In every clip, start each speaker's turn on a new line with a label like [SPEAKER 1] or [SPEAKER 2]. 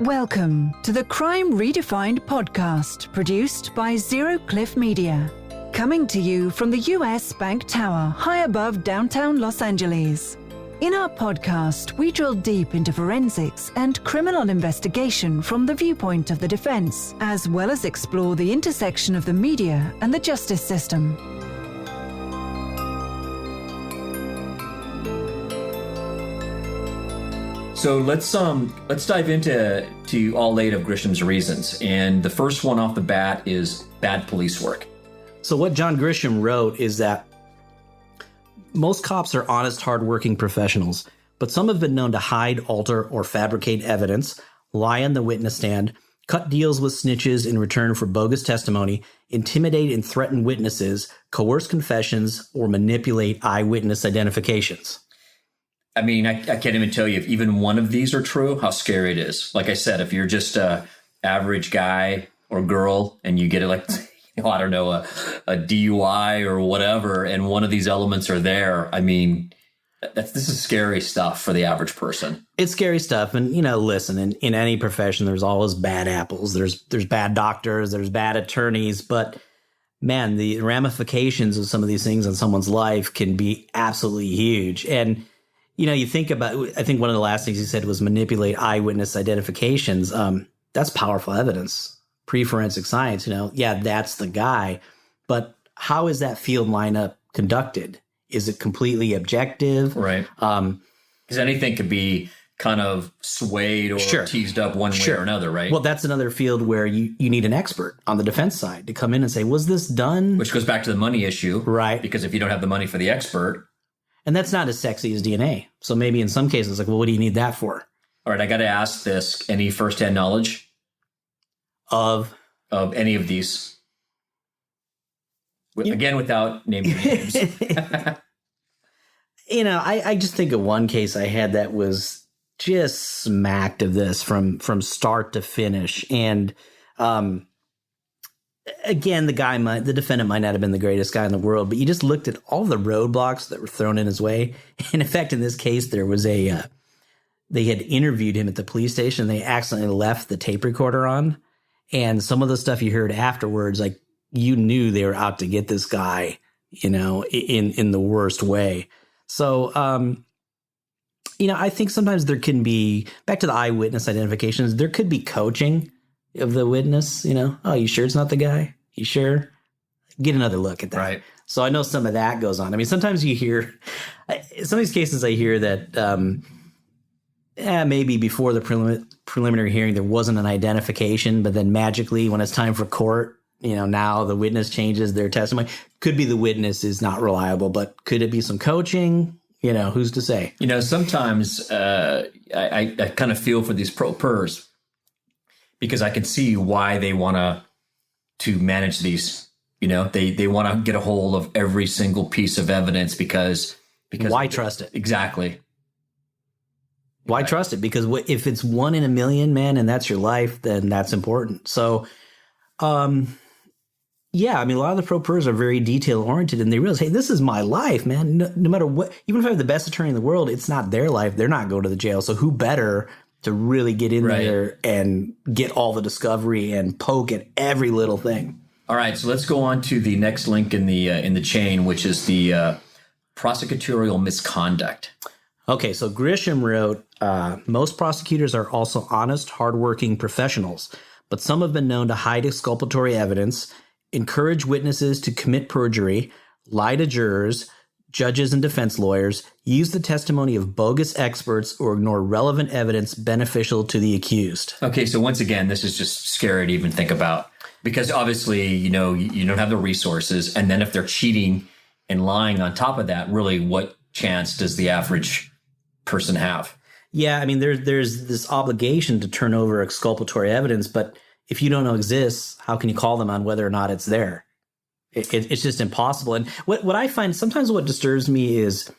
[SPEAKER 1] Welcome to the Crime Redefined podcast, produced by Zero Cliff Media. Coming to you from the US Bank Tower, high above downtown Los Angeles. In our podcast, we drill deep into forensics and criminal investigation from the viewpoint of the defense, as well as explore the intersection of the media and the justice system.
[SPEAKER 2] So let's dive into all 8 of Grisham's reasons. And the first one off the bat is bad police work.
[SPEAKER 3] So what John Grisham wrote is that most cops are honest, hardworking professionals, but some have been known to hide, alter, or fabricate evidence, lie on the witness stand, cut deals with snitches in return for bogus testimony, intimidate and threaten witnesses, coerce confessions, or manipulate eyewitness identifications.
[SPEAKER 2] I mean, I can't even tell you if even one of these are true, how scary it is. Like I said, if you're just a average guy or girl and you get a DUI or whatever, and one of these elements are there, I mean, this is scary stuff for the average person.
[SPEAKER 3] It's scary stuff. And, listen, in any profession, there's always bad apples. There's bad doctors, there's bad attorneys, but man, the ramifications of some of these things in someone's life can be absolutely huge. And you think about, I think one of the last things he said was manipulate eyewitness identifications. That's powerful evidence. Pre-forensic science, that's the guy. But how is that field lineup conducted? Is it completely objective?
[SPEAKER 2] Right. Because anything could be kind of swayed or teased up one way or another, right?
[SPEAKER 3] Well, that's another field where you need an expert on the defense side to come in and say, was this done?
[SPEAKER 2] Which goes back to the money issue.
[SPEAKER 3] Right.
[SPEAKER 2] Because if you don't have the money for the expert.
[SPEAKER 3] And that's not as sexy as DNA. So maybe in some cases, like, well, what do you need that for?
[SPEAKER 2] All right, I got to ask this. Any firsthand knowledge
[SPEAKER 3] of
[SPEAKER 2] any of these? Again, without naming names.
[SPEAKER 3] I just think of one case I had that was just smacked of this from start to finish. And again, the defendant might not have been the greatest guy in the world, but you just looked at all the roadblocks that were thrown in his way. And in fact, in this case, there was they had interviewed him at the police station. They accidentally left the tape recorder on. And some of the stuff you heard afterwards, like, you knew they were out to get this guy, in the worst way. So, I think sometimes there can be, back to the eyewitness identifications, there could be coaching of the witness, oh, you sure it's not the guy? You sure? Get another look at that.
[SPEAKER 2] Right.
[SPEAKER 3] So I know some of that goes on. I mean, sometimes you hear, some of these cases I hear that maybe before the preliminary hearing there wasn't an identification, but then magically when it's time for court, now the witness changes their testimony. Could be the witness is not reliable, but could it be some coaching? Who's to say?
[SPEAKER 2] Sometimes I kind of feel for these pro-pers, because I can see why they want to manage these. They want to get a hold of every single piece of evidence because
[SPEAKER 3] why trust it?
[SPEAKER 2] Exactly.
[SPEAKER 3] Why trust it? Because if it's 1 in a million, man, and that's your life, then that's important. So, a lot of the pro-pers are very detail-oriented, and they realize, hey, this is my life, man. No matter what, even if I have the best attorney in the world, it's not their life. They're not going to the jail. So who better to really get in there and get all the discovery and poke at every little thing?
[SPEAKER 2] All right, so let's go on to the next link in the chain, which is the prosecutorial misconduct.
[SPEAKER 3] Okay, so Grisham wrote, most prosecutors are also honest, hardworking professionals, but some have been known to hide exculpatory evidence, encourage witnesses to commit perjury, lie to jurors, judges and defense lawyers, use the testimony of bogus experts, or ignore relevant evidence beneficial to the accused.
[SPEAKER 2] Okay, so once again, this is just scary to even think about, because obviously, you don't have the resources. And then if they're cheating and lying on top of that, really, what chance does the average person have?
[SPEAKER 3] Yeah, I mean, there's this obligation to turn over exculpatory evidence, but if you don't know exists, how can you call them on whether or not it's there? It's just impossible. And what I find sometimes what disturbs me is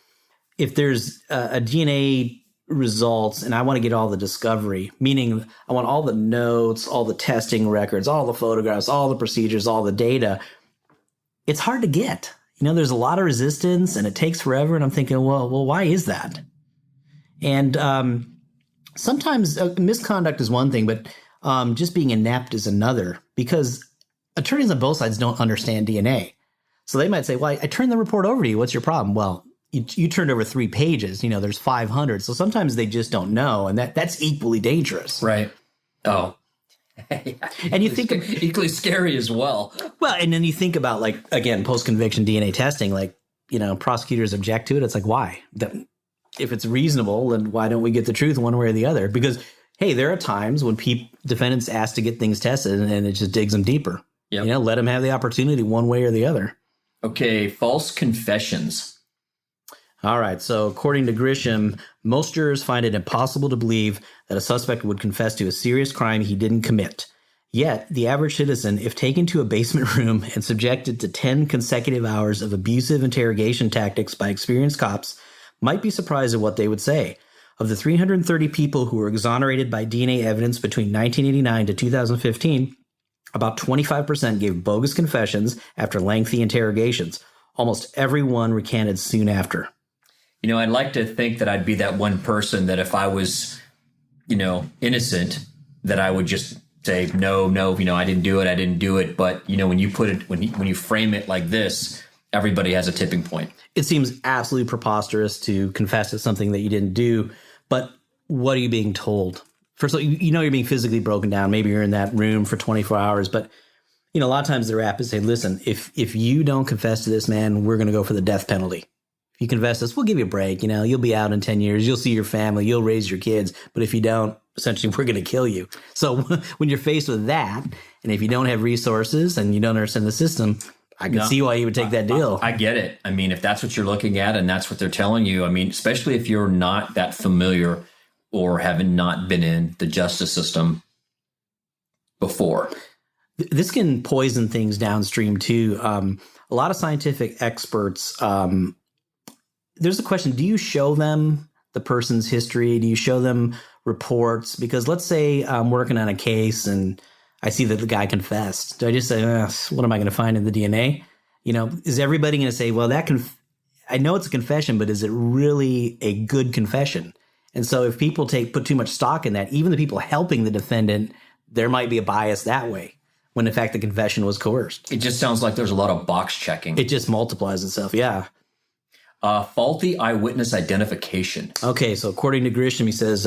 [SPEAKER 3] if there's a DNA results and I want to get all the discovery, meaning I want all the notes, all the testing records, all the photographs, all the procedures, all the data, it's hard to get. There's a lot of resistance and it takes forever. And I'm thinking, well, why is that? And sometimes misconduct is one thing, but just being inept is another, because attorneys on both sides don't understand DNA. So they might say, well, I turned the report over to you. What's your problem? Well, you turned over 3 pages. There's 500. So sometimes they just don't know. And that's equally dangerous.
[SPEAKER 2] Right. Oh.
[SPEAKER 3] And you think
[SPEAKER 2] equally scary as well.
[SPEAKER 3] Well, and then you think about, like, again, post-conviction DNA testing, like, prosecutors object to it. It's like, why? If it's reasonable, then why don't we get the truth one way or the other? Because, hey, there are times when defendants ask to get things tested and it just digs them deeper.
[SPEAKER 2] Yep.
[SPEAKER 3] Let them have the opportunity one way or the other.
[SPEAKER 2] Okay, false confessions.
[SPEAKER 3] All right. So according to Grisham, most jurors find it impossible to believe that a suspect would confess to a serious crime he didn't commit. Yet, the average citizen, if taken to a basement room and subjected to 10 consecutive hours of abusive interrogation tactics by experienced cops, might be surprised at what they would say. Of the 330 people who were exonerated by DNA evidence between 1989 to 2015, about 25% gave bogus confessions after lengthy interrogations. Almost everyone recanted soon after.
[SPEAKER 2] I'd like to think that I'd be that one person that if I was, innocent, that I would just say, no, I didn't do it. But, when you put it, when you frame it like this, everybody has a tipping point.
[SPEAKER 3] It seems absolutely preposterous to confess to something that you didn't do. But what are you being told? First of all, you're being physically broken down. Maybe you're in that room for 24 hours. But, a lot of times the rap is say, listen, if you don't confess to this, man, we're going to go for the death penalty. If you confess this, we'll give you a break. You'll be out in 10 years. You'll see your family. You'll raise your kids. But if you don't, essentially, we're going to kill you. So when you're faced with that, and if you don't have resources and you don't understand the system, I can see why you would take that deal.
[SPEAKER 2] I get it. If that's what you're looking at and that's what they're telling you, especially if you're not that familiar or haven't not been in the justice system before.
[SPEAKER 3] This can poison things downstream, too. A lot of scientific experts, there's a question, do you show them the person's history? Do you show them reports? Because let's say I'm working on a case and I see that the guy confessed. Do I just say, what am I going to find in the DNA? Is everybody going to say, well, I know it's a confession, but is it really a good confession? And so if people put too much stock in that, even the people helping the defendant, there might be a bias that way, when in fact the confession was coerced.
[SPEAKER 2] It just sounds like there's a lot of box checking.
[SPEAKER 3] It just multiplies itself, yeah.
[SPEAKER 2] Faulty eyewitness identification.
[SPEAKER 3] Okay, so according to Grisham, he says,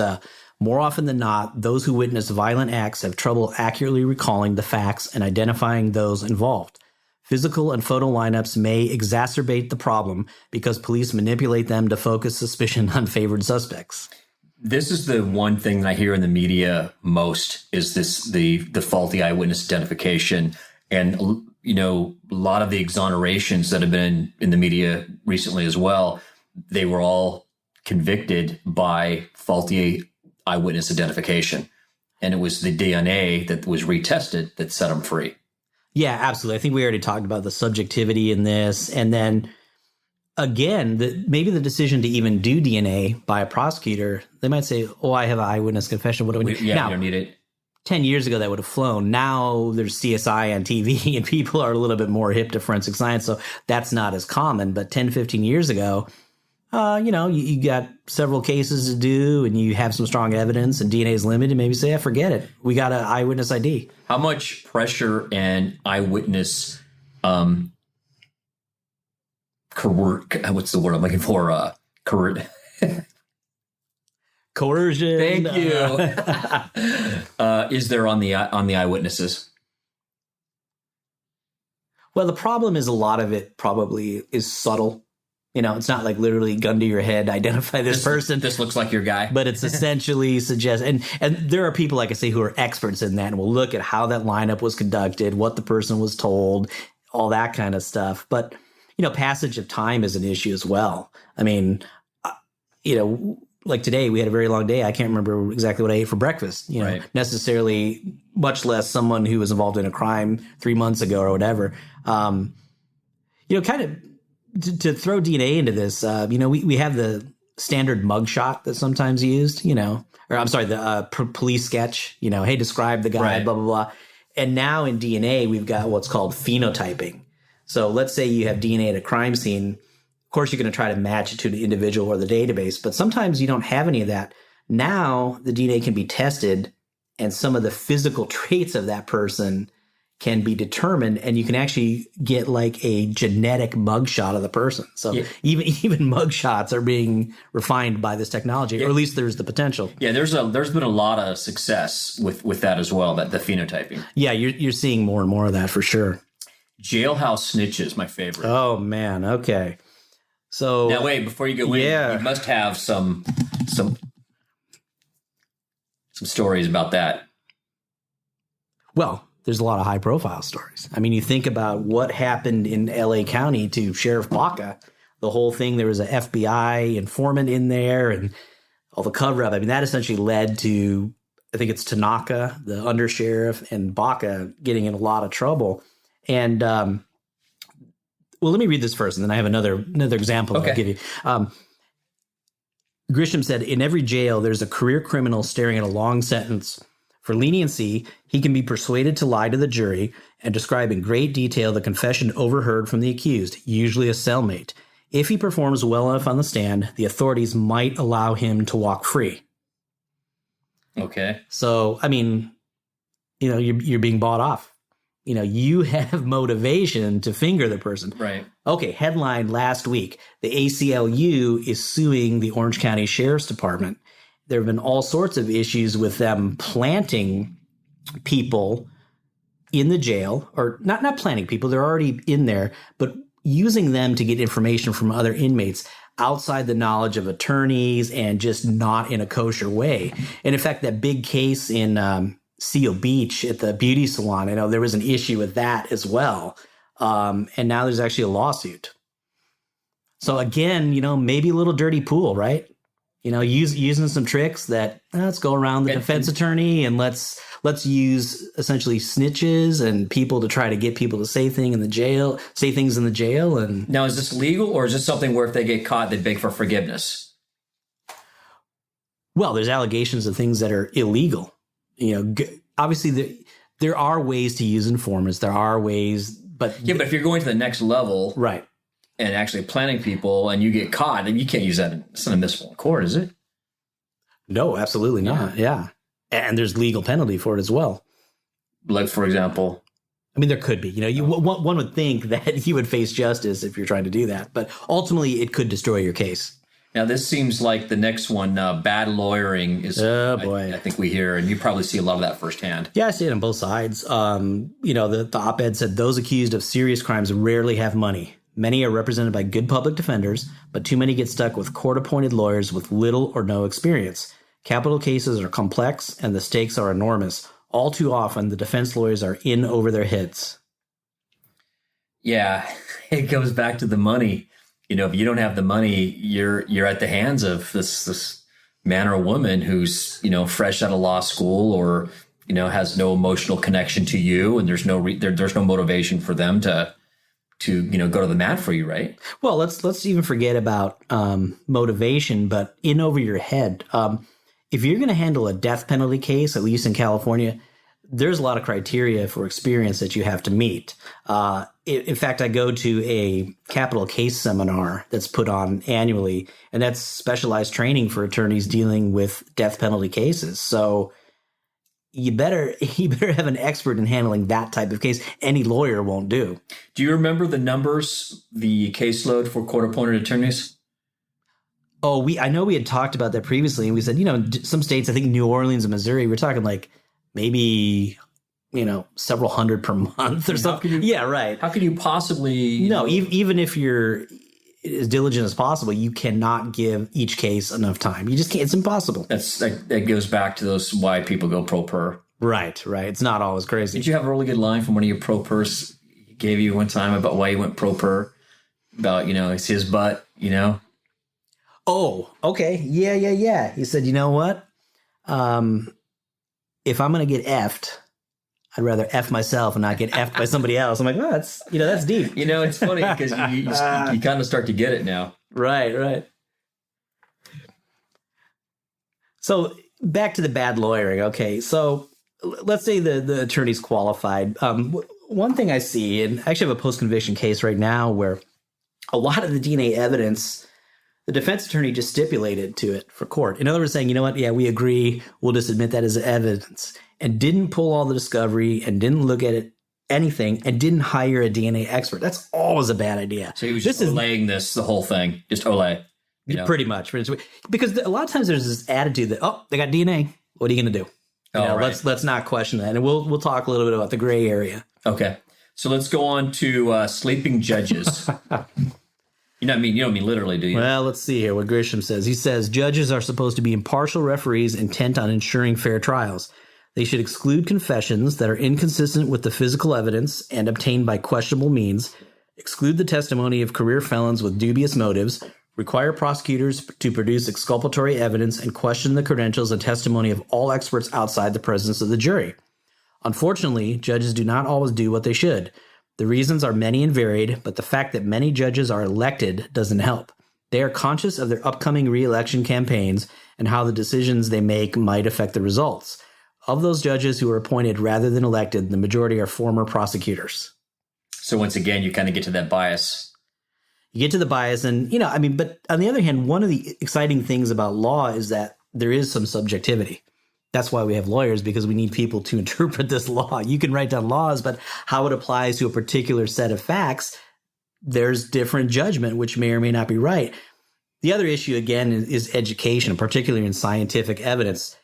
[SPEAKER 3] more often than not, those who witness violent acts have trouble accurately recalling the facts and identifying those involved. Physical and photo lineups may exacerbate the problem because police manipulate them to focus suspicion on favored suspects.
[SPEAKER 2] This is the one thing that I hear in the media most is the faulty eyewitness identification. And, a lot of the exonerations that have been in the media recently as well, they were all convicted by faulty eyewitness identification. And it was the DNA that was retested that set them free.
[SPEAKER 3] Yeah, absolutely. I think we already talked about the subjectivity in this. And then, again, maybe the decision to even do DNA by a prosecutor, they might say, I have an eyewitness confession. What do we need?
[SPEAKER 2] Yeah, you don't need it.
[SPEAKER 3] 10 years ago, that would have flown. Now there's CSI on TV and people are a little bit more hip to forensic science. So that's not as common. But 10, 15 years ago, you got several cases to do and you have some strong evidence and DNA is limited. Maybe say, forget it. We got an eyewitness ID.
[SPEAKER 2] How much pressure and eyewitness what's the word I'm looking for?
[SPEAKER 3] Coercion.
[SPEAKER 2] Thank you. Is there on the eyewitnesses?
[SPEAKER 3] Well, the problem is a lot of it probably is subtle. It's not like literally gun to your head, identify this person.
[SPEAKER 2] This looks like your guy.
[SPEAKER 3] But it's essentially and there are people, like I say, who are experts in that and will look at how that lineup was conducted, what the person was told, all that kind of stuff. But, passage of time is an issue as well. Like today, we had a very long day. I can't remember exactly what I ate for breakfast,
[SPEAKER 2] right.
[SPEAKER 3] Necessarily, much less someone who was involved in a crime 3 months ago or whatever. Kind of to throw DNA into this, we have the standard mugshot that's sometimes used, the police sketch, hey, describe the guy,
[SPEAKER 2] right.
[SPEAKER 3] Blah, blah, blah. And now in DNA, we've got what's called phenotyping. So let's say you have DNA at a crime scene. Of course, you're going to try to match it to the individual or the database, but sometimes you don't have any of that. Now the DNA can be tested and some of the physical traits of that person can be determined, and you can actually get like a genetic mugshot of the person. So even mugshots are being refined by this technology, or at least there's the potential.
[SPEAKER 2] Yeah, there's been a lot of success with that as well, that the phenotyping.
[SPEAKER 3] Yeah, you're seeing more and more of that for sure.
[SPEAKER 2] Jailhouse snitches, my favorite.
[SPEAKER 3] Oh man, okay. So
[SPEAKER 2] now wait, before you go in, you must have some stories about that.
[SPEAKER 3] Well, there's a lot of high-profile stories. I mean, you think about what happened in L.A. County to Sheriff Baca. The whole thing, there was an FBI informant in there and all the cover-up. I mean, that essentially led to, I think it's Tanaka, the undersheriff, and Baca getting in a lot of trouble. And, well, let me read this first, and then I have another example I'll give you. Grisham said, in every jail, there's a career criminal staring at a long sentence. For leniency, he can be persuaded to lie to the jury and describe in great detail the confession overheard from the accused, usually a cellmate. If he performs well enough on the stand, the authorities might allow him to walk free.
[SPEAKER 2] Okay.
[SPEAKER 3] So, I mean, you're being bought off. You have motivation to finger the person.
[SPEAKER 2] Right.
[SPEAKER 3] Okay, headline last week. The ACLU is suing the Orange County Sheriff's Department. There have been all sorts of issues with them planting people in the jail, or not planting people, they're already in there, but using them to get information from other inmates outside the knowledge of attorneys and just not in a kosher way. And in fact, that big case in Seal Beach at the beauty salon, I know there was an issue with that as well. And now there's actually a lawsuit. So again, maybe a little dirty pool, right? Using some tricks that let's go around the defense attorney and let's use essentially snitches and people to try to get people to say things in the jail. And
[SPEAKER 2] now, is this legal, or is this something where if they get caught, they beg for forgiveness?
[SPEAKER 3] Well, there's allegations of things that are illegal. Obviously there are ways to use informants. There are ways, but
[SPEAKER 2] if you're going to the next level,
[SPEAKER 3] right,
[SPEAKER 2] and actually planning people, and you get caught, then you can't use that. It's not admissible in court, is it?
[SPEAKER 3] No, absolutely not. Yeah. And there's legal penalty for it as well.
[SPEAKER 2] Like, for example?
[SPEAKER 3] I mean, there could be. One would think that you would face justice if you're trying to do that. But ultimately, it could destroy your case.
[SPEAKER 2] Now, this seems like the next one, bad lawyering is,
[SPEAKER 3] oh, boy.
[SPEAKER 2] I think we hear, and you probably see a lot of that firsthand.
[SPEAKER 3] Yeah, I see it on both sides. The op-ed said those accused of serious crimes rarely have money. Many are represented by good public defenders, but too many get stuck with court-appointed lawyers with little or no experience. Capital cases are complex, and the stakes are enormous. All too often, the defense lawyers are in over their heads.
[SPEAKER 2] Yeah, it goes back to the money. If you don't have the money, you're at the hands of this man or woman who's fresh out of law school, or has no emotional connection to you, and there's no motivation for them to go to the mat for you, right? Well,
[SPEAKER 3] let's even forget about motivation, but in over your head. If you're going to handle a death penalty case, at least in California, there's a lot of criteria for experience that you have to meet. In fact, I go to a capital case seminar that's put on annually, and that's specialized training for attorneys dealing with death penalty cases. So you better have an expert in handling that type of case. Any lawyer won't do.
[SPEAKER 2] Do you remember the numbers, the caseload for court-appointed attorneys?
[SPEAKER 3] Oh, I know we had talked about that previously, and we said, some states, I think New Orleans and Missouri, we're talking like maybe, several hundred per month or something. Yeah, right.
[SPEAKER 2] How can you possibly?
[SPEAKER 3] No, even if you're as diligent as possible, you cannot give each case enough time. You just can't. It's impossible.
[SPEAKER 2] That goes back to those why people go pro per.
[SPEAKER 3] Right. It's not always crazy.
[SPEAKER 2] Did you have a really good line from one of your pro pers gave you one time about why you went pro per? About, it's his butt,
[SPEAKER 3] Oh, okay. Yeah. He said, you know what? If I'm going to get effed, I'd rather F myself and not get effed by somebody else. I'm like, oh, that's deep.
[SPEAKER 2] It's funny because you kind of start to get it now.
[SPEAKER 3] Right. So back to the bad lawyering. Okay. So let's say the attorney's qualified. One thing I see, and I actually have a post-conviction case right now where a lot of the DNA evidence The defense attorney just stipulated to it for court. In other words, saying, you know what? Yeah, we agree. We'll just admit that as evidence, and didn't pull all the discovery and didn't look at it, anything, and didn't hire a DNA expert. That's always a bad idea.
[SPEAKER 2] So he was just olaying the whole thing, just olay.
[SPEAKER 3] Pretty much. Because a lot of times there's this attitude that, oh, they got DNA. What are you going to do?
[SPEAKER 2] Right.
[SPEAKER 3] Let's not question that. And we'll talk a little bit about the gray area.
[SPEAKER 2] Okay. So let's go on to sleeping judges. You don't mean literally, do you?
[SPEAKER 3] Well, let's see here what Grisham says. He says judges are supposed to be impartial referees intent on ensuring fair trials. They should exclude confessions that are inconsistent with the physical evidence and obtained by questionable means, exclude the testimony of career felons with dubious motives, require prosecutors to produce exculpatory evidence, and question the credentials and testimony of all experts outside the presence of the jury. Unfortunately, judges do not always do what they should. The reasons are many and varied, but the fact that many judges are elected doesn't help. They are conscious of their upcoming re-election campaigns and how the decisions they make might affect the results. Of those judges who are appointed rather than elected, the majority are former prosecutors.
[SPEAKER 2] So once again, you kind of get to that bias.
[SPEAKER 3] You get to the bias, and, but on the other hand, one of the exciting things about law is that there is some subjectivity. That's why we have lawyers, because we need people to interpret this law. You can write down laws, but how it applies to a particular set of facts, there's different judgment, which may or may not be right. The other issue, again, is education, particularly in scientific evidence.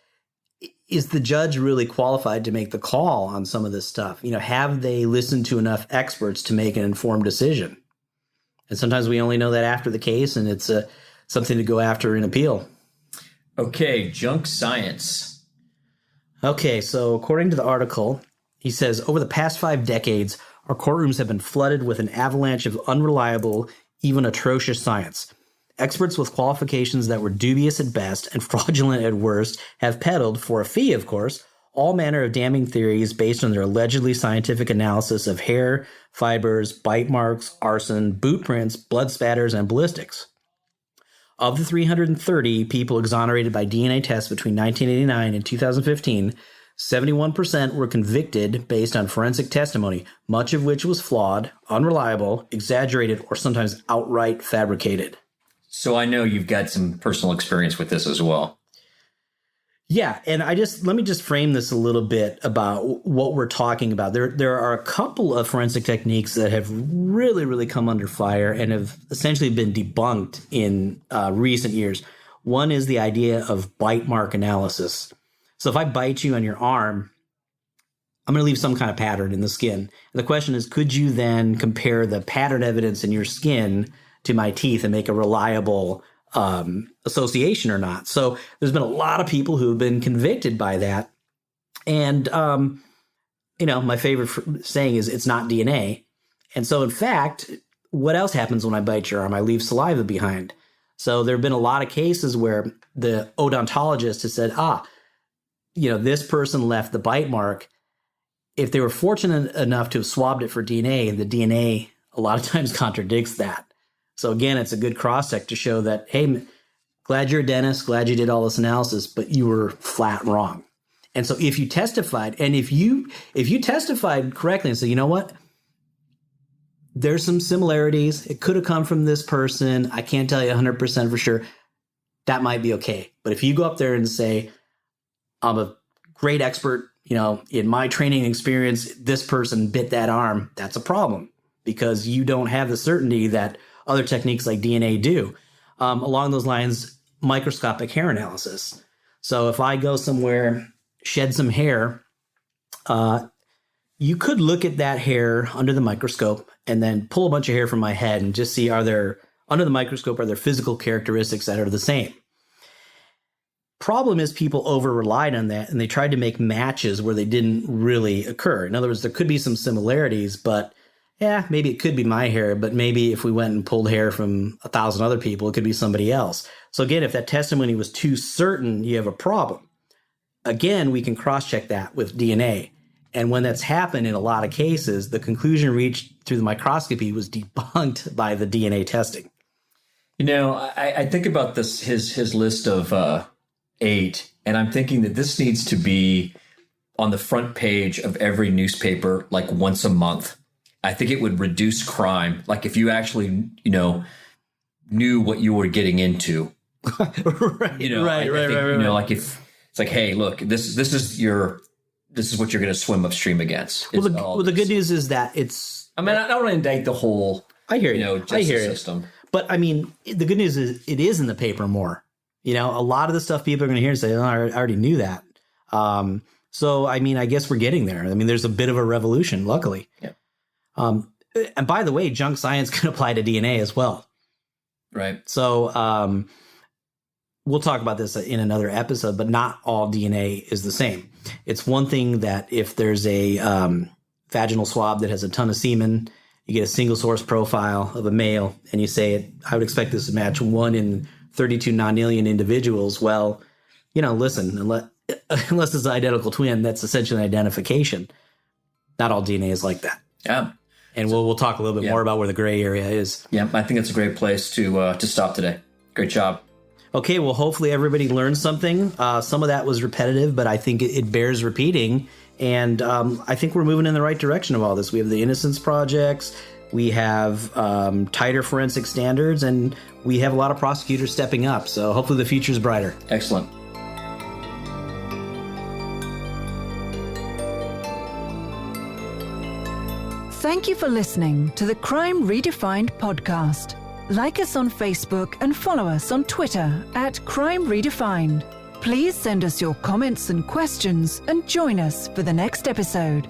[SPEAKER 3] Is the judge really qualified to make the call on some of this stuff? Have they listened to enough experts to make an informed decision? And sometimes we only know that after the case, and it's something to go after in appeal.
[SPEAKER 2] Okay, junk science.
[SPEAKER 3] Okay, so according to the article, he says, over the past 5 decades, our courtrooms have been flooded with an avalanche of unreliable, even atrocious science. Experts with qualifications that were dubious at best and fraudulent at worst have peddled, for a fee of course, all manner of damning theories based on their allegedly scientific analysis of hair, fibers, bite marks, arson, boot prints, blood spatters, and ballistics. Of the 330 people exonerated by DNA tests between 1989 and 2015, 71% were convicted based on forensic testimony, much of which was flawed, unreliable, exaggerated, or sometimes outright fabricated.
[SPEAKER 2] So I know you've got some personal experience with this as well.
[SPEAKER 3] Yeah, and let me just frame this a little bit about what we're talking about. There are a couple of forensic techniques that have really, really come under fire and have essentially been debunked in recent years. One is the idea of bite mark analysis. So if I bite you on your arm, I'm going to leave some kind of pattern in the skin. And the question is, could you then compare the pattern evidence in your skin to my teeth and make a reliable association or not? So there's been a lot of people who have been convicted by that. And, my favorite saying is it's not DNA. And so in fact, what else happens when I bite your arm? I leave saliva behind. So there have been a lot of cases where the odontologist has said, this person left the bite mark. If they were fortunate enough to have swabbed it for DNA, the DNA a lot of times contradicts that. So again, it's a good cross-check to show that, hey, glad you're a dentist, glad you did all this analysis, but you were flat wrong. And so if you testified, and if you testified correctly and said, you know what, there's some similarities, it could have come from this person, I can't tell you 100% for sure, that might be okay. But if you go up there and say, I'm a great expert, in my training experience, this person bit that arm, that's a problem, because you don't have the certainty that other techniques like DNA do. Along those lines, microscopic hair analysis. So if I go somewhere, shed some hair, you could look at that hair under the microscope and then pull a bunch of hair from my head and just see, under the microscope, are there physical characteristics that are the same? Problem is people over-relied on that, and they tried to make matches where they didn't really occur. In other words, there could be some similarities, but maybe it could be my hair, but maybe if we went and pulled hair from 1,000 other people, it could be somebody else. So again, if that testimony was too certain, you have a problem. Again, we can cross-check that with DNA. And when that's happened in a lot of cases, the conclusion reached through the microscopy was debunked by the DNA testing.
[SPEAKER 2] I think about this, his list of 8, and I'm thinking that this needs to be on the front page of every newspaper, like once a month. I think it would reduce crime. Like if you actually, knew what you were getting into.
[SPEAKER 3] Right.
[SPEAKER 2] You know,
[SPEAKER 3] right.
[SPEAKER 2] You know, like if it's like, hey, look, this is what you're going to swim upstream against.
[SPEAKER 3] Well, the good news is that it's.
[SPEAKER 2] I mean, I don't want to indict the whole.
[SPEAKER 3] I hear
[SPEAKER 2] you know, justice system.
[SPEAKER 3] But I mean, the good news is it is in the paper more. You know, a lot of the stuff people are going to hear and say, "Oh, I already knew that." So, I mean, I guess we're getting there. I mean, there's a bit of a revolution, luckily.
[SPEAKER 2] Yeah.
[SPEAKER 3] And by the way, junk science can apply to DNA as well.
[SPEAKER 2] Right.
[SPEAKER 3] So, we'll talk about this in another episode, but not all DNA is the same. It's one thing that if there's a vaginal swab that has a ton of semen, you get a single source profile of a male, and you say, I would expect this to match 1 in 32 nonalien individuals. Well, you know, listen, unless it's an identical twin, that's essentially an identification. Not all DNA is like that. Yeah. And we'll talk a little bit more about where the gray area is.
[SPEAKER 2] Yeah, I think that's a great place to stop today. Great job.
[SPEAKER 3] Okay, well, hopefully everybody learned something. Some of that was repetitive, but I think it bears repeating. And I think we're moving in the right direction of all this. We have the Innocence Projects. We have tighter forensic standards, and we have a lot of prosecutors stepping up. So hopefully the future is brighter.
[SPEAKER 2] Excellent.
[SPEAKER 1] Thank you for listening to the Crime Redefined podcast. Like us on Facebook and follow us on Twitter at Crime Redefined. Please send us your comments and questions and join us for the next episode.